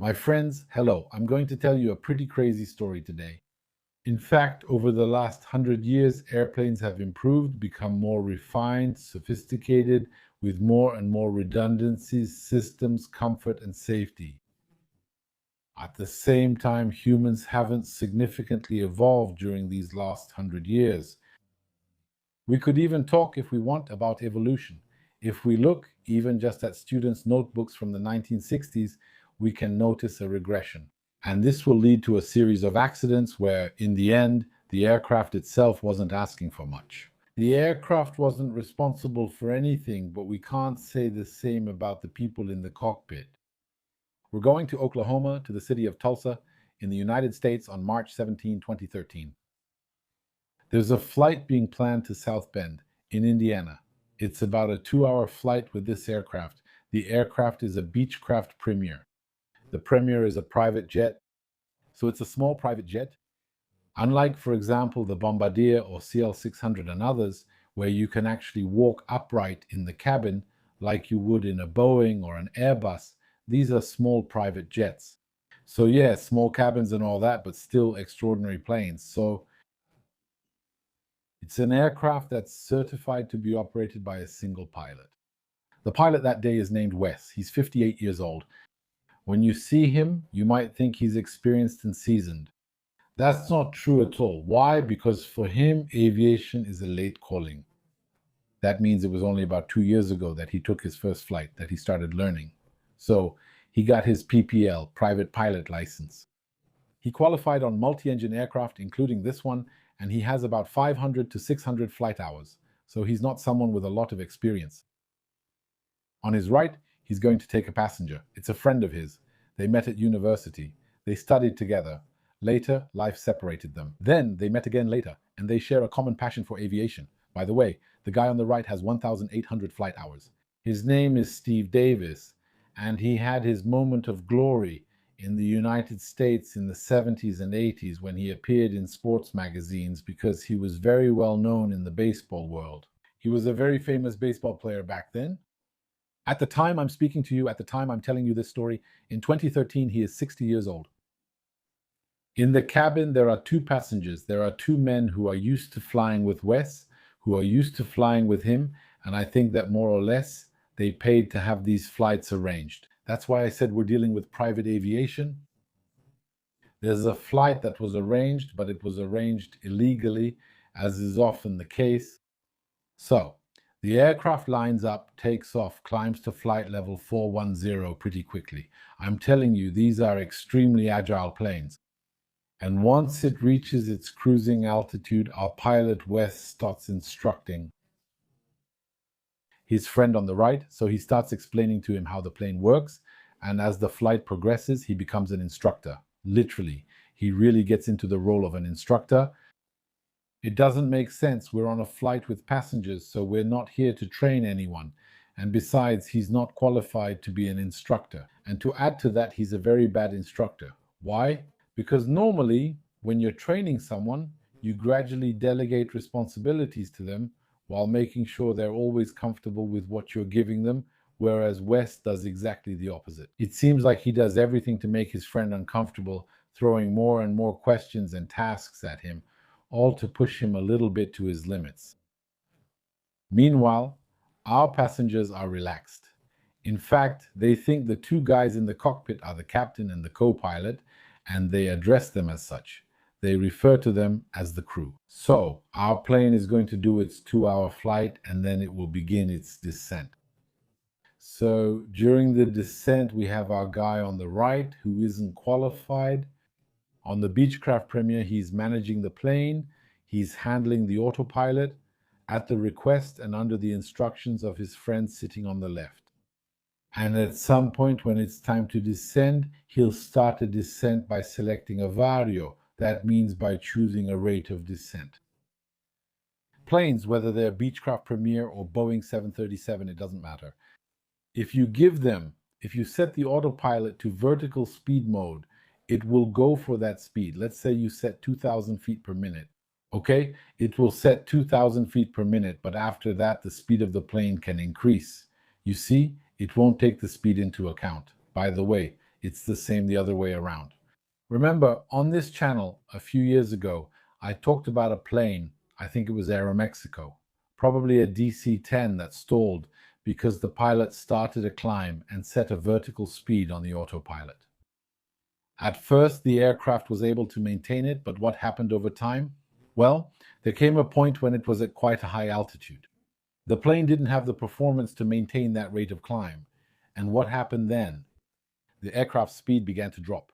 My friends, hello. I'm going to tell you a pretty crazy story today. In fact, over the last 100 years, airplanes have improved, become more refined, sophisticated, with more and more redundancies, systems, comfort, and safety. At the same time, humans haven't significantly evolved during these last 100 years. We could even talk, if we want, about evolution. If we look even just at students' notebooks from the 1960s, we can notice a regression. And this will lead to a series of accidents where, in the end, the aircraft itself wasn't asking for much. The aircraft wasn't responsible for anything, but we can't say the same about the people in the cockpit. We're going to Oklahoma, to the city of Tulsa, in the United States on March 17, 2013. There's a flight being planned to South Bend in Indiana. It's about a 2-hour flight with this aircraft. The aircraft is a Beechcraft Premier. The Premier is a private jet, so it's a small private jet. Unlike, for example, the Bombardier or CL600 and others, where you can actually walk upright in the cabin like you would in a Boeing or an Airbus, these are small private jets. So yeah, small cabins and all that, but still extraordinary planes. So it's an aircraft that's certified to be operated by a single pilot. The pilot that day is named Wes. He's 58 years old. When you see him, you might think he's experienced and seasoned. That's not true at all. Why? Because for him, aviation is a late calling. That means it was only about 2 years ago that he took his first flight, that he started learning. So he got his PPL, private pilot license. He qualified on multi-engine aircraft, including this one, and he has about 500 to 600 flight hours, so he's not someone with a lot of experience. On his right, he's going to take a passenger. It's a friend of his. They met at university. They studied together. Later, life separated them. Then they met again later, and they share a common passion for aviation. By the way, the guy on the right has 1,800 flight hours. His name is Steve Davis, and he had his moment of glory in the United States in the 70s and 80s when he appeared in sports magazines because he was very well known in the baseball world. He was a very famous baseball player back then. At the time I'm speaking to you, at the time I'm telling you this story, in 2013 he is 60 years old. In the cabin there are two passengers. There are two men who are used to flying with Wes, who are used to flying with him, and I think that more or less they paid to have these flights arranged. That's why I said we're dealing with private aviation. There's a flight that was arranged, but it was arranged illegally, as is often the case. So, the aircraft lines up, takes off, climbs to flight level 410 pretty quickly. I'm telling you, these are extremely agile planes. And once it reaches its cruising altitude, our pilot Wes starts instructing his friend on the right, so he starts explaining to him how the plane works, and as the flight progresses, he becomes an instructor. Literally, he really gets into the role of an instructor. It doesn't make sense. We're on a flight with passengers, so we're not here to train anyone. And besides, he's not qualified to be an instructor. And to add to that, he's a very bad instructor. Why? Because normally, when you're training someone, you gradually delegate responsibilities to them while making sure they're always comfortable with what you're giving them, whereas Wes does exactly the opposite. It seems like he does everything to make his friend uncomfortable, throwing more and more questions and tasks at him, all to push him a little bit to his limits. Meanwhile, our passengers are relaxed. In fact, they think the two guys in the cockpit are the captain and the co-pilot, and they address them as such. They refer to them as the crew. So, our plane is going to do its 2-hour flight and then it will begin its descent. So, during the descent, we have our guy on the right who isn't qualified. On the Beechcraft Premier, he's managing the plane, he's handling the autopilot at the request and under the instructions of his friend sitting on the left. And at some point when it's time to descend, he'll start a descent by selecting a vario. That means by choosing a rate of descent. Planes, whether they're Beechcraft Premier or Boeing 737, it doesn't matter. If you set the autopilot to vertical speed mode, it will go for that speed. Let's say you set 2,000 feet per minute. Okay? It will set 2,000 feet per minute, but after that, the speed of the plane can increase. You see, it won't take the speed into account. By the way, It's the same the other way around. Remember, on this channel a few years ago, I talked about a plane, I think it was Aeromexico, probably a DC-10 that stalled because the pilot started a climb and set a vertical speed on the autopilot. At first, the aircraft was able to maintain it, but what happened over time? Well, there came a point when it was at quite a high altitude. The plane didn't have the performance to maintain that rate of climb. And what happened then? The aircraft's speed began to drop.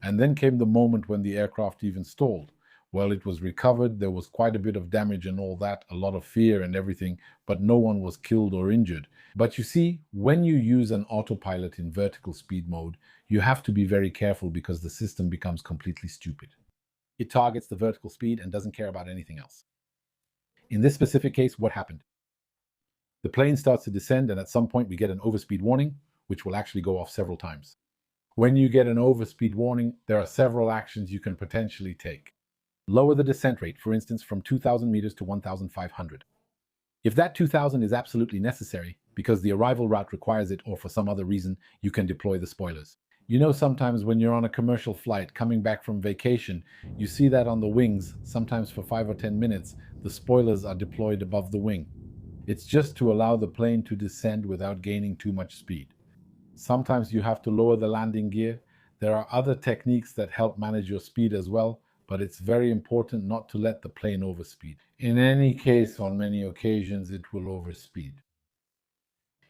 And then came the moment when the aircraft even stalled. Well, it was recovered, there was quite a bit of damage and all that, a lot of fear and everything, but no one was killed or injured. But you see, when you use an autopilot in vertical speed mode, you have to be very careful because the system becomes completely stupid. It targets the vertical speed and doesn't care about anything else. In this specific case, what happened? The plane starts to descend, and at some point we get an overspeed warning, which will actually go off several times. When you get an overspeed warning, there are several actions you can potentially take. Lower the descent rate, for instance, from 2,000 meters to 1,500. If that 2,000 is absolutely necessary, because the arrival route requires it or for some other reason, you can deploy the spoilers. You know, sometimes when you're on a commercial flight coming back from vacation, you see that on the wings, sometimes for 5 or 10 minutes, the spoilers are deployed above the wing. It's just to allow the plane to descend without gaining too much speed. Sometimes you have to lower the landing gear. There are other techniques that help manage your speed as well, but it's very important not to let the plane overspeed. In any case, on many occasions, it will overspeed.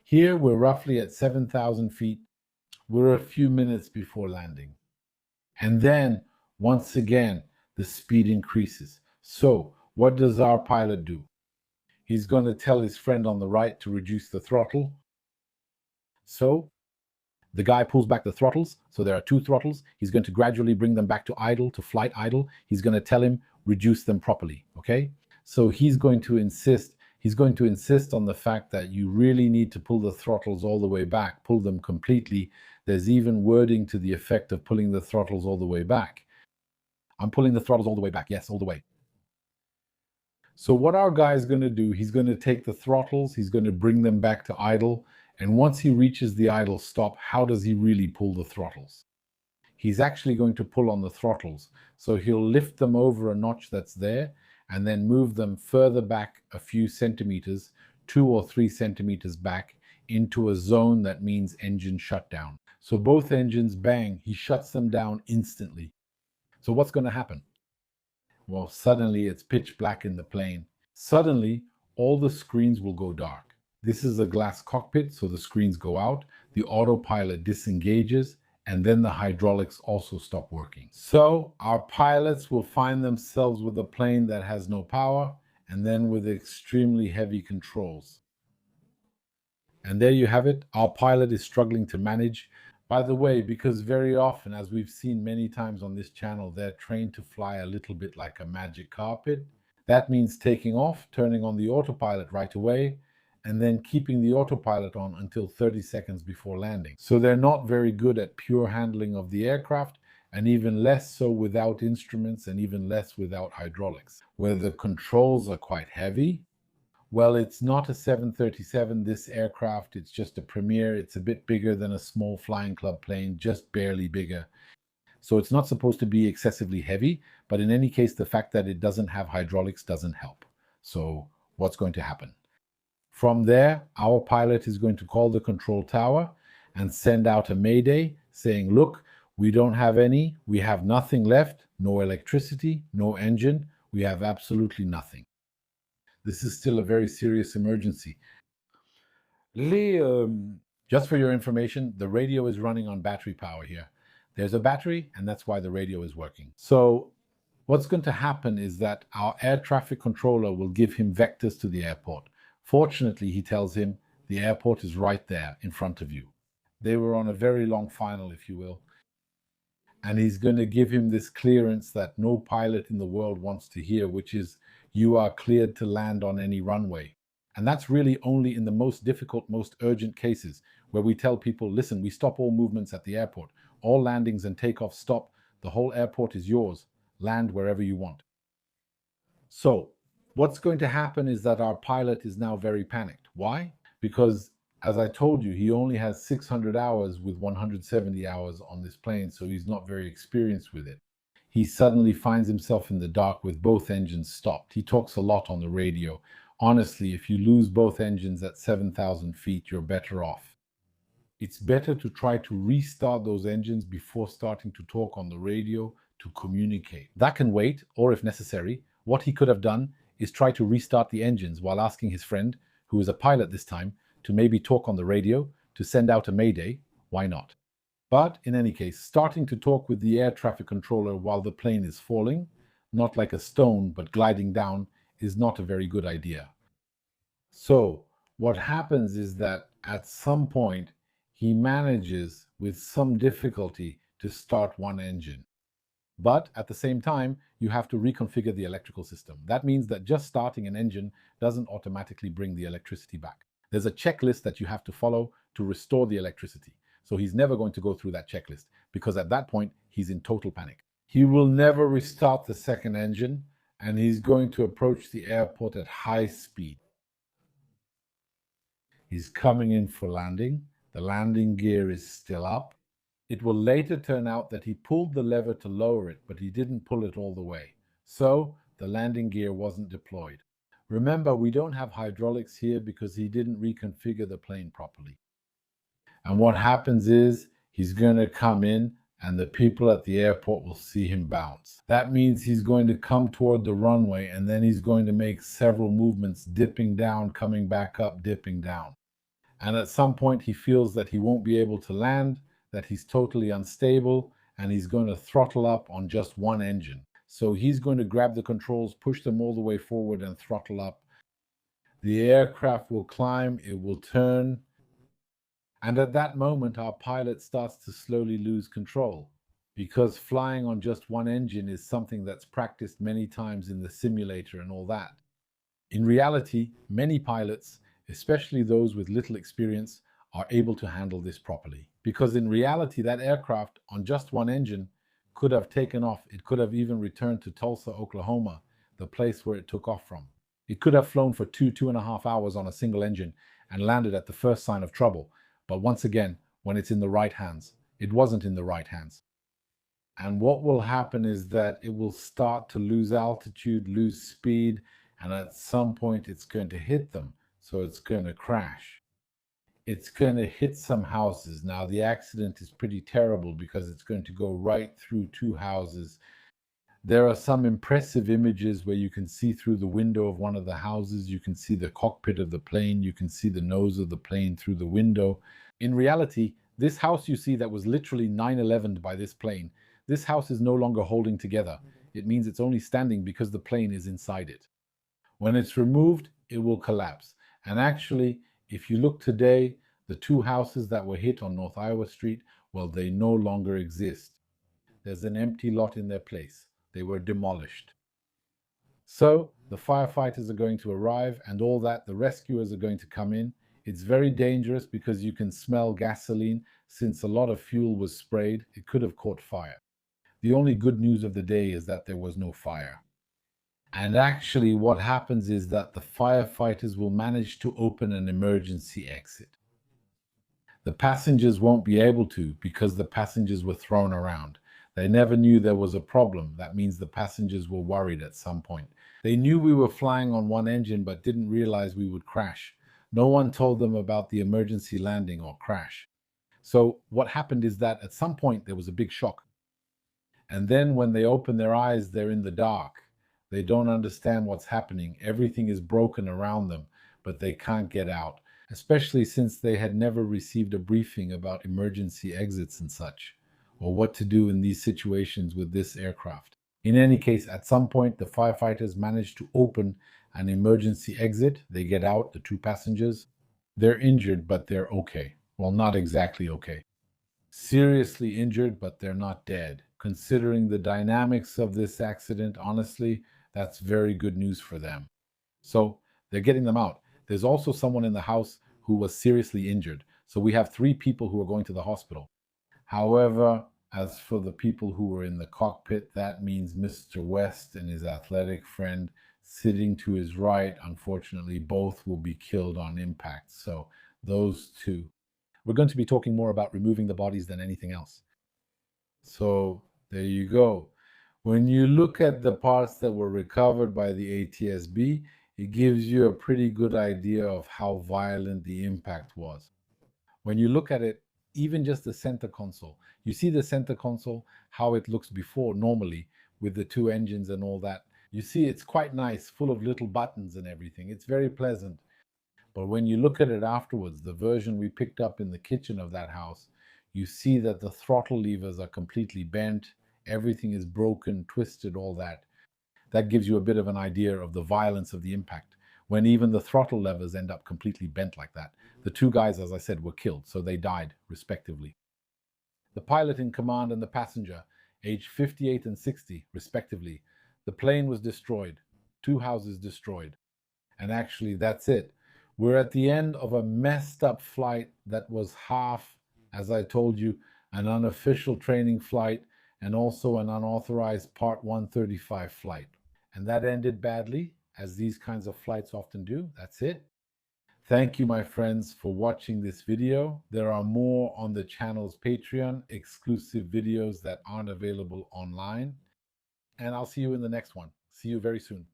Here, we're roughly at 7,000 feet. We're a few minutes before landing. And then, once again, the speed increases. So, what does our pilot do? He's going to tell his friend on the right to reduce the throttle. So, the guy pulls back the throttles, so there are 2 throttles. He's going to gradually bring them back to idle, to flight idle. He's going to tell him, reduce them properly, okay? So he's going to insist on the fact that you really need to pull the throttles all the way back, pull them completely. There's even wording to the effect of pulling the throttles all the way back. I'm pulling the throttles all the way back, yes, all the way. So what our guy is going to do, he's going to take the throttles, he's going to bring them back to idle, and once he reaches the idle stop, how does he really pull the throttles? He's actually going to pull on the throttles. So he'll lift them over a notch that's there and then move them further back a few centimeters, 2 or 3 centimeters back into a zone that means engine shutdown. So both engines, bang, he shuts them down instantly. So what's going to happen? Well, suddenly it's pitch black in the plane. Suddenly, all the screens will go dark. This is a glass cockpit, so the screens go out, the autopilot disengages, and then the hydraulics also stop working. So our pilots will find themselves with a plane that has no power, and then with extremely heavy controls. And there you have it. Our pilot is struggling to manage. By the way, because very often, as we've seen many times on this channel, they're trained to fly a little bit like a magic carpet. That means taking off, turning on the autopilot right away, and then keeping the autopilot on until 30 seconds before landing. So they're not very good at pure handling of the aircraft, and even less so without instruments, and even less without hydraulics. Where the controls are quite heavy. Well, it's not a 737, this aircraft, it's just a Premier. It's a bit bigger than a small flying club plane, just barely bigger. So it's not supposed to be excessively heavy, but in any case, the fact that it doesn't have hydraulics doesn't help. So what's going to happen? From there, our pilot is going to call the control tower and send out a mayday saying, look, we don't have we have nothing left, no electricity, no engine, we have absolutely nothing. This is still a very serious emergency. Just for your information, the radio is running on battery power here. There's a battery, and that's why the radio is working. So what's going to happen is that our air traffic controller will give him vectors to the airport. Fortunately, he tells him, the airport is right there in front of you. They were on a very long final, if you will. And he's going to give him this clearance that no pilot in the world wants to hear, which is, you are cleared to land on any runway. And that's really only in the most difficult, most urgent cases, where we tell people, listen, we stop all movements at the airport. All landings and takeoffs stop. The whole airport is yours. Land wherever you want. So what's going to happen is that our pilot is now very panicked. Why? Because As I told you, he only has 600 hours with 170 hours on this plane, so he's not very experienced with it. He suddenly finds himself in the dark with both engines stopped. He talks a lot on the radio. Honestly, if you lose both engines at 7,000 feet, you're better off. It's better to try to restart those engines before starting to talk on the radio to communicate. That can wait, or if necessary, what he could have done is try to restart the engines while asking his friend, who is a pilot this time, to maybe talk on the radio to send out a mayday. Why not? But in any case, starting to talk with the air traffic controller while the plane is falling, not like a stone but gliding down, is not a very good idea. So, what happens is that at some point, he manages with some difficulty to start one engine. But at the same time, you have to reconfigure the electrical system. That means that just starting an engine doesn't automatically bring the electricity back. There's a checklist that you have to follow to restore the electricity. So he's never going to go through that checklist because at that point, he's in total panic. He will never restart the second engine and he's going to approach the airport at high speed. He's coming in for landing. The landing gear is still up. It will later turn out that he pulled the lever to lower it, but he didn't pull it all the way. So the landing gear wasn't deployed. Remember, we don't have hydraulics here because he didn't reconfigure the plane properly. And what happens is he's going to come in and the people at the airport will see him bounce. That means he's going to come toward the runway and then he's going to make several movements, dipping down, coming back up, dipping down. And at some point he feels that he won't be able to land, that he's totally unstable, and he's going to throttle up on just one engine. So he's going to grab the controls, push them all the way forward and throttle up. The aircraft will climb, it will turn, and at that moment our pilot starts to slowly lose control because flying on just one engine is something that's practiced many times in the simulator and all that. In reality, many pilots, especially those with little experience, are able to handle this properly. Because in reality, that aircraft on just one engine could have taken off. It could have even returned to Tulsa, Oklahoma, the place where it took off from. It could have flown for 2.5 hours on a single engine and landed at the first sign of trouble. But once again, when it's in the right hands, it wasn't in the right hands. And what will happen is that it will start to lose altitude, lose speed, and at some point it's going to hit them. So it's going to crash. It's going to hit some houses. Now, the accident is pretty terrible because it's going to go right through two houses. There are some impressive images where you can see through the window of one of the houses. You can see the cockpit of the plane. You can see the nose of the plane through the window. In reality, this house you see that was literally 9/11'd by this plane, this house is no longer holding together. It means it's only standing because the plane is inside it. When it's removed, it will collapse. And actually, if you look today, the two houses that were hit on North Iowa Street, well, they no longer exist. There's an empty lot in their place. They were demolished. So the firefighters are going to arrive and all that. The rescuers are going to come in. It's very dangerous because you can smell gasoline. Since a lot of fuel was sprayed, it could have caught fire. The only good news of the day is that there was no fire. And actually what happens is that the firefighters will manage to open an emergency exit. The passengers won't be able to because the passengers were thrown around. They never knew there was a problem. That means the passengers were worried at some point. They knew we were flying on one engine but didn't realize we would crash. No one told them about the emergency landing or crash. So what happened is that at some point there was a big shock. And then when they open their eyes, they're in the dark. They don't understand what's happening. Everything is broken around them, but they can't get out, especially since they had never received a briefing about emergency exits and such, or what to do in these situations with this aircraft. In any case, at some point, the firefighters managed to open an emergency exit. They get out, the two passengers. They're injured, but they're okay. Well, not exactly okay. Seriously injured, but they're not dead. Considering the dynamics of this accident, honestly, that's very good news for them. So they're getting them out. There's also someone in the house who was seriously injured. So we have 3 people who are going to the hospital. However, as for the people who were in the cockpit, that means Mr. West and his athletic friend sitting to his right. Unfortunately, both will be killed on impact. So those two. We're going to be talking more about removing the bodies than anything else. So there you go. When you look at the parts that were recovered by the ATSB, it gives you a pretty good idea of how violent the impact was. When you look at it, even just the center console, you see the center console, how it looks before normally with the two engines and all that. You see it's quite nice, full of little buttons and everything. It's very pleasant. But when you look at it afterwards, the version we picked up in the kitchen of that house, you see that the throttle levers are completely bent, everything is broken, twisted, all that. That gives you a bit of an idea of the violence of the impact, when even the throttle levers end up completely bent like that. The two guys, as I said, were killed, so they died respectively. The pilot in command and the passenger, aged 58 and 60 respectively. The plane was destroyed, two houses destroyed. And actually, that's it. We're at the end of a messed up flight that was half, as I told you, an unofficial training flight and also an unauthorized Part 135 flight. And that ended badly, as these kinds of flights often do. That's it. Thank you, my friends, for watching this video. There are more on the channel's Patreon, exclusive videos that aren't available online. And I'll see you in the next one. See you very soon.